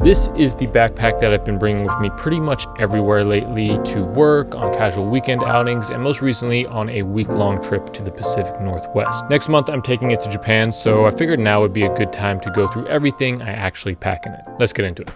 This is the backpack that I've been bringing with me pretty much everywhere lately, to work, on casual weekend outings, and most recently on a week-long trip to the Pacific Northwest. Next month I'm taking it to Japan, so I figured now would be a good time to go through everything I actually pack in it. Let's get into it.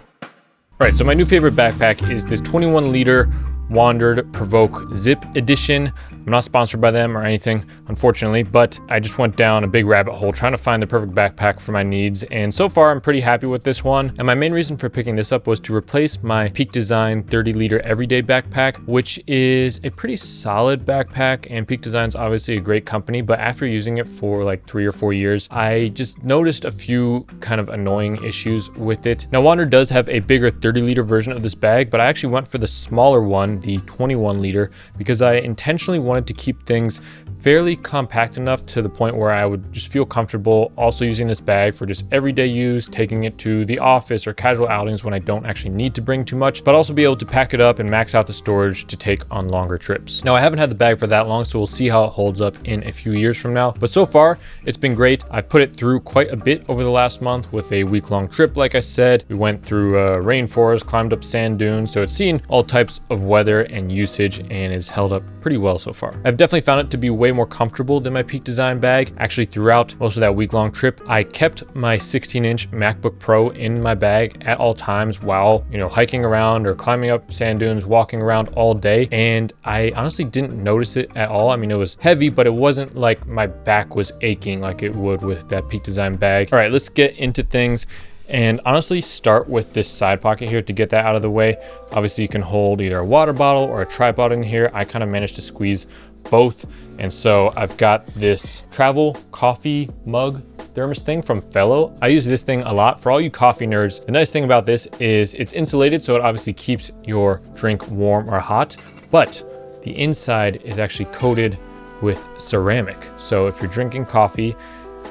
Alright, so my new favorite backpack is this 21 liter Wandered Provoke Zip Edition. I'm not sponsored by them or anything, unfortunately, but I just went down a big rabbit hole trying to find the perfect backpack for my needs, and so far I'm pretty happy with this one. And my main reason for picking this up was to replace my Peak Design 30 liter everyday backpack, which is a pretty solid backpack, and Peak Design's obviously a great company, but after using it for like 3 or 4 years, I just noticed a few kind of annoying issues with it. Now, Wandered does have a bigger 30 liter version of this bag, but I actually went for the smaller one, the 21 liter, because I intentionally wanted to keep things fairly compact enough to the point where I would just feel comfortable also using this bag for just everyday use, taking it to the office or casual outings when I don't actually need to bring too much, but also be able to pack it up and max out the storage to take on longer trips. Now, I haven't had the bag for that long, so we'll see how it holds up in a few years from now, but so far it's been great. I've put it through quite a bit over the last month with a week-long trip. Like I said, we went through a rainforest, climbed up sand dunes, so it's seen all types of weather and usage and is held up pretty well so far. I've definitely found it to be way more comfortable than my Peak Design bag. Actually, throughout most of that week-long trip, I kept my 16-inch MacBook Pro in my bag at all times while, hiking around or climbing up sand dunes, walking around all day, and I honestly didn't notice it at all. I mean, it was heavy, but it wasn't like my back was aching like it would with that Peak Design bag. All right, let's get into things. And honestly, start with this side pocket here to get that out of the way. Obviously, you can hold either a water bottle or a tripod in here. I kind of managed to squeeze both. And so I've got this travel coffee mug thermos thing from Fellow. I use this thing a lot. For all you coffee nerds, the nice thing about this is it's insulated, so it obviously keeps your drink warm or hot, but the inside is actually coated with ceramic. So if you're drinking coffee,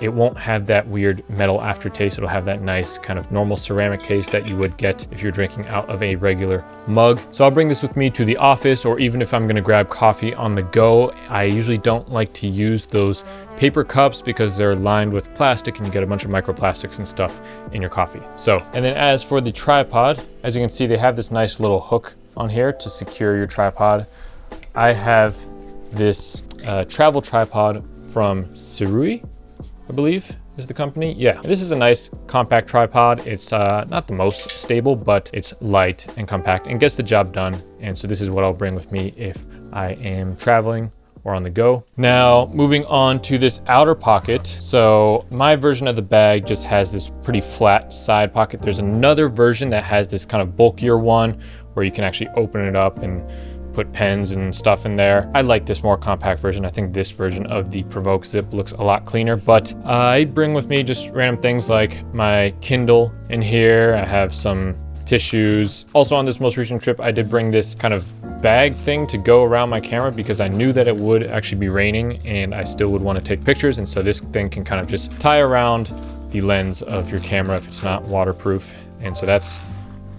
it won't have that weird metal aftertaste. It'll have that nice kind of normal ceramic taste that you would get if you're drinking out of a regular mug. So I'll bring this with me to the office, or even if I'm gonna grab coffee on the go. I usually don't like to use those paper cups because they're lined with plastic and you get a bunch of microplastics and stuff in your coffee. So, and then as for the tripod, as you can see, they have this nice little hook on here to secure your tripod. I have this travel tripod from Sirui, I believe is the company. Yeah, this is a nice compact tripod. It's not the most stable, but it's light and compact and gets the job done. And so this is what I'll bring with me if I am traveling or on the go. Now, moving on to this outer pocket. So my version of the bag just has this pretty flat side pocket. There's another version that has this kind of bulkier one where you can actually open it up and put pens and stuff in there. I like this more compact version. I think this version of the Provoke Zip looks a lot cleaner, but I bring with me just random things like my Kindle in here. I have some tissues. Also on this most recent trip, I did bring this kind of bag thing to go around my camera because I knew that it would actually be raining and I still would want to take pictures. And so this thing can kind of just tie around the lens of your camera if it's not waterproof. And so that's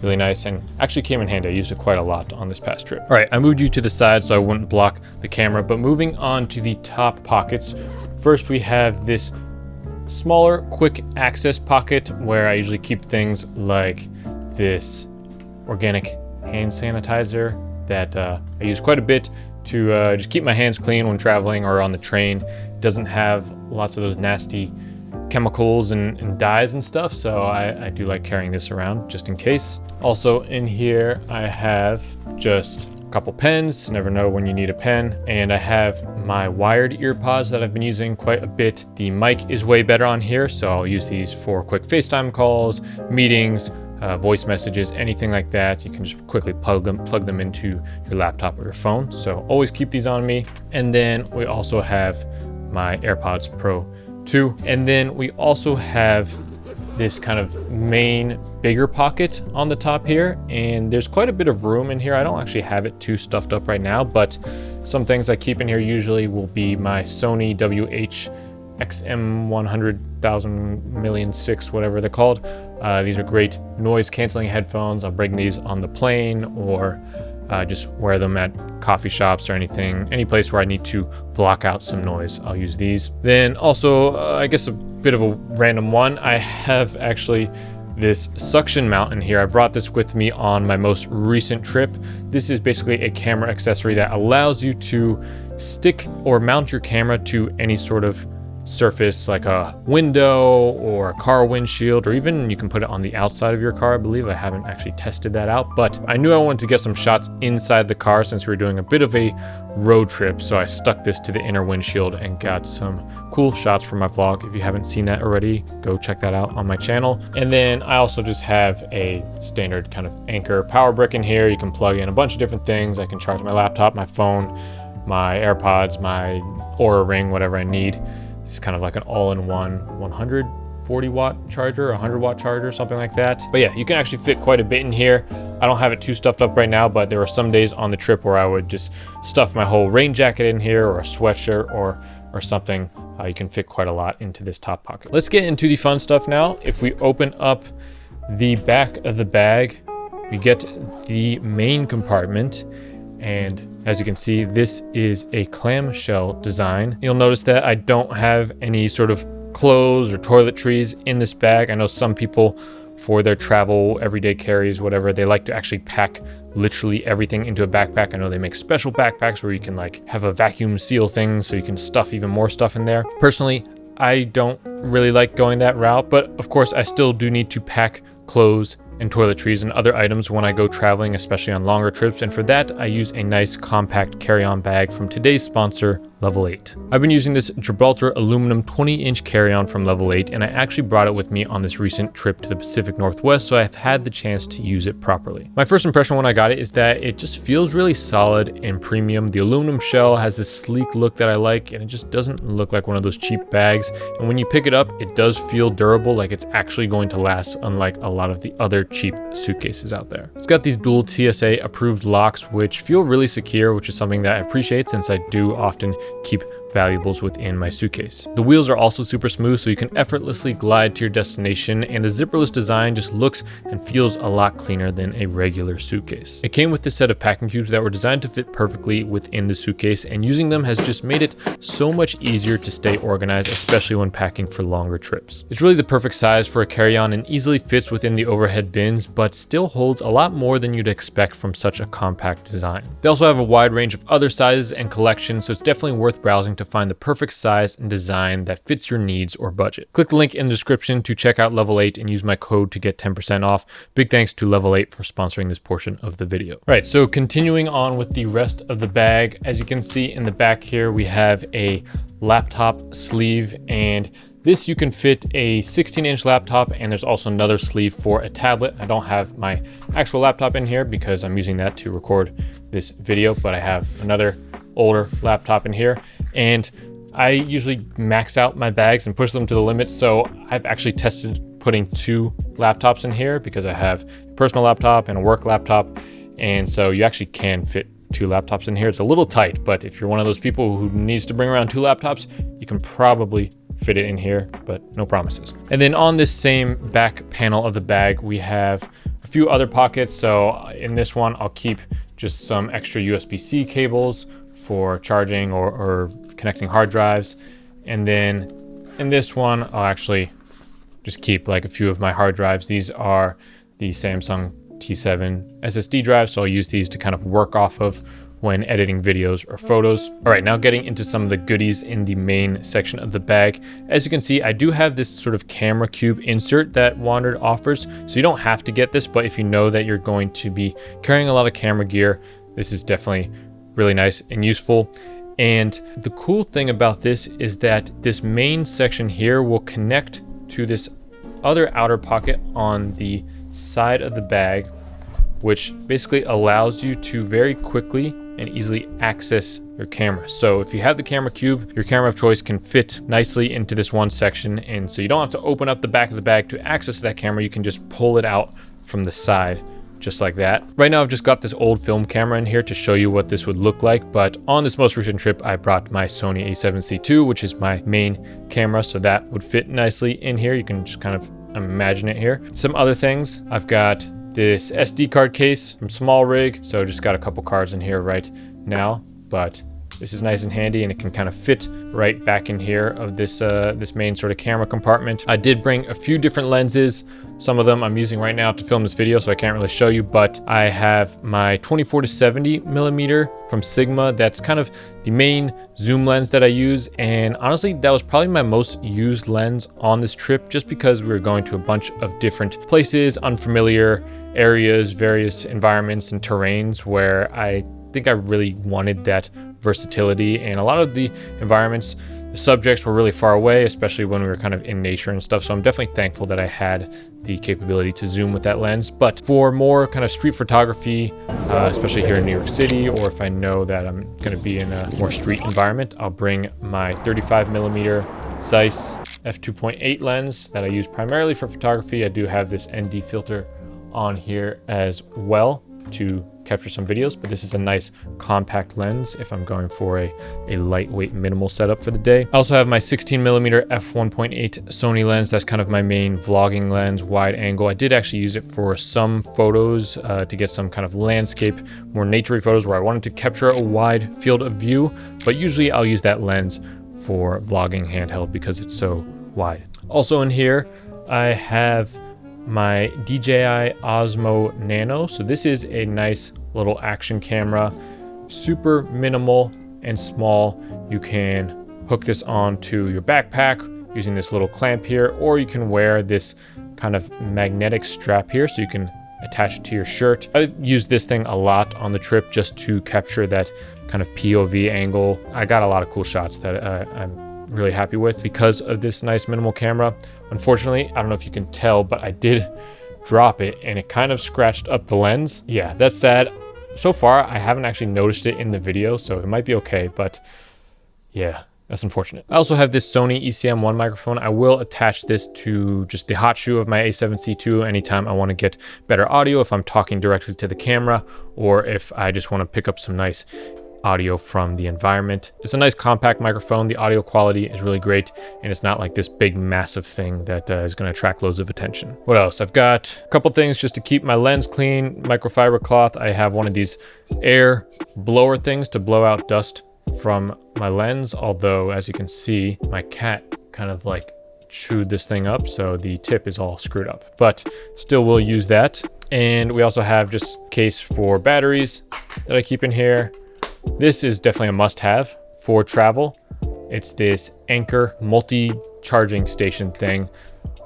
really nice and actually came in handy. I used it quite a lot on this past trip. All right, I moved you to the side so I wouldn't block the camera, but moving on to the top pockets. First, we have this smaller quick access pocket where I usually keep things like this organic hand sanitizer that I use quite a bit to just keep my hands clean when traveling or on the train. It doesn't have lots of those nasty chemicals and dyes and stuff, so I do like carrying this around just in case. Also in here I have just a couple pens, never know when you need a pen, and I have my wired earpods that I've been using quite a bit. The mic is way better on here, so I'll use these for quick FaceTime calls, meetings, voice messages, anything like that. You can just quickly plug them into your laptop or your phone, so always keep these on me. And then we also have my AirPods Pro 2. And then we also have this kind of main bigger pocket on the top here, and there's quite a bit of room in here. I don't actually have it too stuffed up right now, but some things I keep in here usually will be my Sony WH-XM100,000,000,6, whatever they're called. These are great noise canceling headphones. I'll bring these on the plane or just wear them at coffee shops or any place where I need to block out some noise. I'll use these. Then also, I guess a bit of a random one, I have actually this suction mount in here. I brought this with me on my most recent trip. This is basically a camera accessory that allows you to stick or mount your camera to any sort of surface, like a window or a car windshield, or even you can put it on the outside of your car. I believe I haven't actually tested that out, but I knew I wanted to get some shots inside the car since we were doing a bit of a road trip. So I stuck this to the inner windshield and got some cool shots for my vlog. If you haven't seen that already, go check that out on my channel. And then I also just have a standard kind of Anker power brick in here. You can plug in a bunch of different things. I can charge my laptop, my phone, my AirPods, my Oura Ring, whatever I need. It's kind of like an all-in-one 140 watt charger, 100 watt charger, something like that. But yeah, you can actually fit quite a bit in here. I don't have it too stuffed up right now, but there were some days on the trip where I would just stuff my whole rain jacket in here, or a sweatshirt, or something. You can fit quite a lot into this top pocket. Let's get into the fun stuff now. If we open up the back of the bag, we get the main compartment. And as you can see, this is a clamshell design. You'll notice that I don't have any sort of clothes or toiletries in this bag. I know some people, for their travel, everyday carries, whatever, they like to actually pack literally everything into a backpack. I know they make special backpacks where you can like have a vacuum seal thing so you can stuff even more stuff in there. Personally, I don't really like going that route, but of course I still do need to pack clothes and toiletries and other items when I go traveling, especially on longer trips. And for that, I use a nice compact carry-on bag from today's sponsor, Level 8. I've been using this Gibraltar aluminum 20-inch carry-on from Level 8, and I actually brought it with me on this recent trip to the Pacific Northwest, so I've had the chance to use it properly. My first impression when I got it is that it just feels really solid and premium. The aluminum shell has this sleek look that I like, and it just doesn't look like one of those cheap bags. And when you pick it up, it does feel durable, like it's actually going to last, unlike a lot of the other cheap suitcases out there. It's got these dual TSA approved locks, which feel really secure, which is something that I appreciate since I do often keep valuables within my suitcase. The wheels are also super smooth, so you can effortlessly glide to your destination, and the zipperless design just looks and feels a lot cleaner than a regular suitcase. It came with this set of packing cubes that were designed to fit perfectly within the suitcase, and using them has just made it so much easier to stay organized, especially when packing for longer trips. It's really the perfect size for a carry-on and easily fits within the overhead bins, but still holds a lot more than you'd expect from such a compact design. They also have a wide range of other sizes and collections, so it's definitely worth browsing to find the perfect size and design that fits your needs or budget. Click the link in the description to check out Level 8 and use my code to get 10% off. Big thanks to Level 8 for sponsoring this portion of the video. All right, so continuing on with the rest of the bag, as you can see in the back here, we have a laptop sleeve, and this you can fit a 16-inch laptop, and there's also another sleeve for a tablet. I don't have my actual laptop in here because I'm using that to record this video, but I have another older laptop in here, and I usually max out my bags and push them to the limit. So I've actually tested putting 2 laptops in here because I have a personal laptop and a work laptop, and so you actually can fit 2 laptops in here. It's a little tight, but if you're one of those people who needs to bring around 2 laptops, you can probably fit it in here, but no promises. And then on this same back panel of the bag, we have a few other pockets. So in this one, I'll keep just some extra USB-C cables for charging or connecting hard drives. And then in this one, I'll actually just keep like a few of my hard drives. These are the Samsung T7 SSD drives, so I'll use these to kind of work off of when editing videos or photos. All right, now getting into some of the goodies in the main section of the bag. As you can see, I do have this sort of camera cube insert that Wandered offers, so you don't have to get this, but if you know that you're going to be carrying a lot of camera gear, this is definitely really nice and useful. And the cool thing about this is that this main section here will connect to this other outer pocket on the side of the bag, which basically allows you to very quickly and easily access your camera. So if you have the camera cube, your camera of choice can fit nicely into this one section, and so you don't have to open up the back of the bag to access that camera. You can just pull it out from the side just like that. Right now I've just got this old film camera in here to show you what this would look like, but on this most recent trip I brought my Sony a7C II, which is my main camera, so that would fit nicely in here. You can just kind of imagine it here. Some other things, I've got this SD card case from SmallRig, so just got a couple cards in here right now, but This is nice and handy, and it can kind of fit right back in here of this this main sort of camera compartment. I did bring a few different lenses. Some of them I'm using right now to film this video, so I can't really show you, but I have my 24 to 70 millimeter from Sigma. That's kind of the main zoom lens that I use, and honestly, that was probably my most used lens on this trip, just because we were going to a bunch of different places, unfamiliar areas, various environments and terrains where I think I really wanted that versatility. And a lot of the environments, the subjects were really far away, especially when we were kind of in nature and stuff. So I'm definitely thankful that I had the capability to zoom with that lens. But for more kind of street photography, especially here in New York City, or if I know that I'm going to be in a more street environment, I'll bring my 35 millimeter Zeiss f2.8 lens that I use primarily for photography. I do have this ND filter on here as well to capture some videos, but this is a nice compact lens if I'm going for a lightweight minimal setup for the day. I also have my 16 millimeter f1.8 Sony lens. That's kind of my main vlogging lens, wide angle. I did actually use it for some photos to get some kind of landscape, more naturey photos where I wanted to capture a wide field of view, but usually I'll use that lens for vlogging handheld because it's so wide. Also in here, I have my DJI Osmo Nano. So this is a nice little action camera, super minimal and small. You can hook this onto your backpack using this little clamp here, or you can wear this kind of magnetic strap here so you can attach it to your shirt. I use this thing a lot on the trip just to capture that kind of POV angle. I got a lot of cool shots that I'm really happy with because of this nice minimal camera. Unfortunately, I don't know if you can tell, but I did drop it and it kind of scratched up the lens. Yeah, that's sad. So far, I haven't actually noticed it in the video, so it might be okay, but yeah, that's unfortunate. I also have this Sony ECM1 microphone. I will attach this to just the hot shoe of my A7C II anytime I want to get better audio, if I'm talking directly to the camera, or if I just want to pick up some nice audio from the environment. It's a nice compact microphone. The audio quality is really great, and it's not like this big massive thing that is going to attract loads of attention. What else? I've got a couple things just to keep my lens clean. Microfiber cloth. I have one of these air blower things to blow out dust from my lens, although as you can see, my cat kind of like chewed this thing up, so the tip is all screwed up, but still will use that. And we also have just a case for batteries that I keep in here. This is definitely a must-have for travel. It's this Anker multi-charging station thing.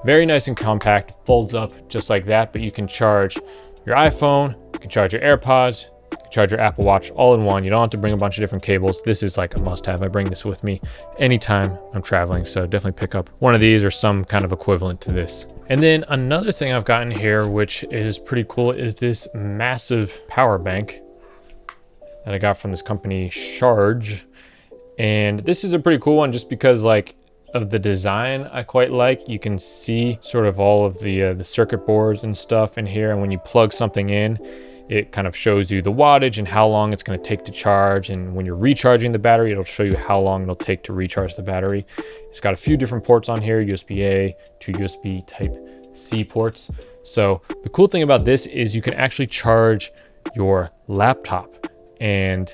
Very nice and compact, folds up just like that, but you can charge your iPhone, you can charge your AirPods, you can charge your Apple Watch all in one. You don't have to bring a bunch of different cables. This is like a must-have. I bring this with me anytime I'm traveling, so definitely pick up one of these or some kind of equivalent to this. And then another thing I've gotten here, which is pretty cool, is this massive power bank that I got from this company, Charge. And this is a pretty cool one just because like of the design I quite like. You can see sort of all of the circuit boards and stuff in here, and when you plug something in, it kind of shows you the wattage and how long it's going to take to charge, and when you're recharging the battery, it'll show you how long it'll take to recharge the battery. It's got a few different ports on here, USB-A to USB Type-C ports. So the cool thing about this is you can actually charge your laptop, and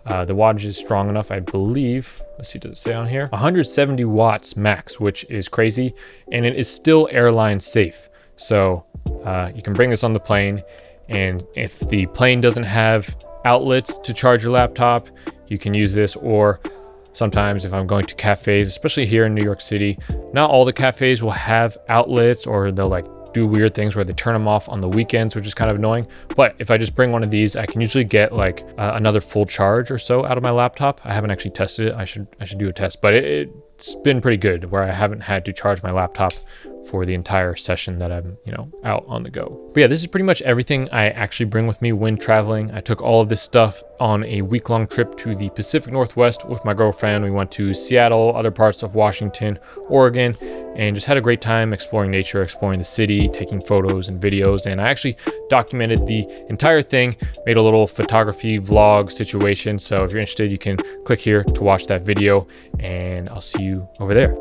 the wattage is strong enough, I believe. Let's see, does it say on here? 170 watts max, which is crazy, and it is still airline safe. So you can bring this on the plane, and if the plane doesn't have outlets to charge your laptop, you can use this. Or sometimes if I'm going to cafes, especially here in New York City, not all the cafes will have outlets, or they'll like do weird things where they turn them off on the weekends, which is kind of annoying. But if I just bring one of these, I can usually get like another full charge or so out of my laptop. I haven't actually tested it. I should do a test, but it's been pretty good where I haven't had to charge my laptop for the entire session that I'm, out on the go. But yeah, this is pretty much everything I actually bring with me when traveling. I took all of this stuff on a week-long trip to the Pacific Northwest with my girlfriend. We went to Seattle, other parts of Washington, Oregon, and just had a great time exploring nature, exploring the city, taking photos and videos. And I actually documented the entire thing, made a little photography vlog situation. So if you're interested, you can click here to watch that video, and I'll see you over there.